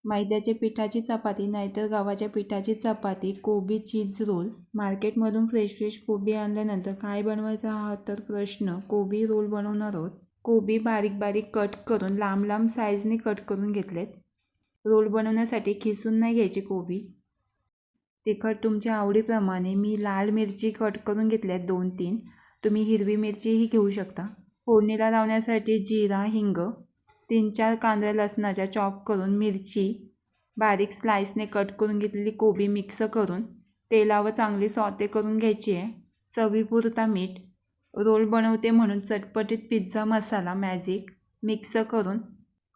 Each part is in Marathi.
मैद्याच्या पिठाची चपाती नाहीतर गव्हाच्या पिठाची चपाती, कोबी चीज रोल। मार्केटमधून फ्रेश कोबी आणल्यानंतर काय बनवायचा हा तर प्रश्न। कोबी रोल बनवणार आहोत। कोबी बारीक बारीक कट करून लांब साईजने कट करून घेतलेत। रोल बनवण्यासाठी खिसून नाही घ्यायची कोबी। तिखट तुमच्या आवडीप्रमाणे मी लाल मिरची कट करून घेतल्यात 2-3। तुम्ही हिरवी मिरचीही घेऊ शकता। फोडणीला लावण्यासाठी जिरा, हिंग, 3-4 कांद्या लसणाच्या चॉप करून, मिरची बारीक स्लाइसने कट करून घेतलेली कोबी मिक्स करून तेलावर चांगली सॉटे करून घ्यायची आहे। चवीपुरता मीठ। रोल बनवते म्हणून चटपटीत पिझ्झा मसाला मॅजिक मिक्स करून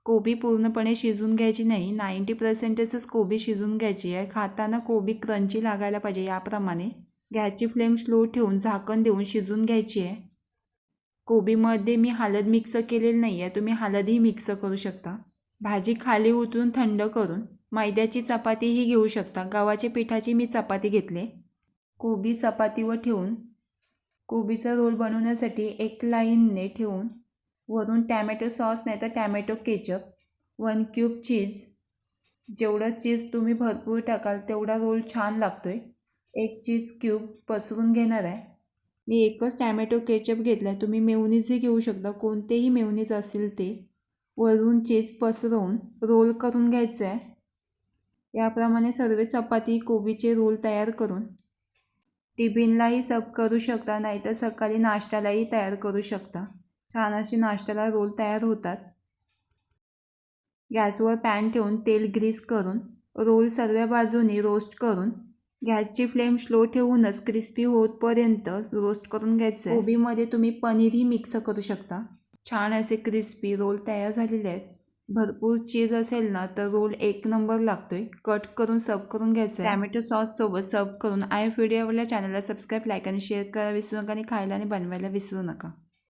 कोबी पूर्णपणे शिजून घ्यायची नाही, 90%च कोबी शिजून घ्यायची आहे। खाताना कोबी क्रंची लागायला पाहिजे याप्रमाणे। गॅसची फ्लेम स्लो ठेवून झाकण देऊन शिजून घ्यायची आहे। कोबीमध्ये मी हळद मिक्स केलेली नाही आहे, तुम्ही हळदही मिक्स करू शकता। भाजी खाली उतरून थंड करून मैद्याची चपातीही घेऊ शकता। गव्हाच्या पिठाची मी चपाती घेतले। कोबी चपातीवर ठेवून कोबीचा रोल बनवण्यासाठी एक लाईनने ठेवून वरून टॅमॅटो सॉस नाही तर टॅमॅटो केचप, 1 क्यूब चीज, जेवढं चीज तुम्ही भरपूर टाकाल तेवढा रोल छान लागतोय। 1 चीज क्यूब पसरून घेणार आहे। मी एकच टॅमॅटो केचप घेतला आहे, तुम्ही मेयोनीजही घेऊ शकता, कोणतेही मेयोनीज असेल ते। वरून चीज पसरवून रोल करून घ्यायचं आहे। याप्रमाणे सर्व चपाती कोबीचे रोल तयार करून टिफिनलाही सर्व करू शकता, नाहीतर सकाळी नाश्त्यालाही तयार करू शकता। छान असे नाश्त्याला रोल तयार होतात। गॅसवर पॅन ठेवून तेल ग्रीस करून रोल सर्व बाजूनी रोस्ट करून गॅसची फ्लेम स्लो ठेवूनच क्रिस्पी होतपर्यंत रोस्ट करून घ्यायचं आहे। कोबीमध्ये तुम्ही पनीरही मिक्स करू शकता। छान असे क्रिस्पी रोल तयार झालेले आहेत। भरपूर चीज असेल ना तर रोल 1 नंबर लागतोय। कट करून सर्व करून घ्यायचं आहे। टॅमॅटो सॉस सोबत सर्व करून आय फूड या चॅनलला सबस्क्राईब, लाईक आणि शेअर करायला विसरू नका आणि खायला आणि बनवायला विसरू नका।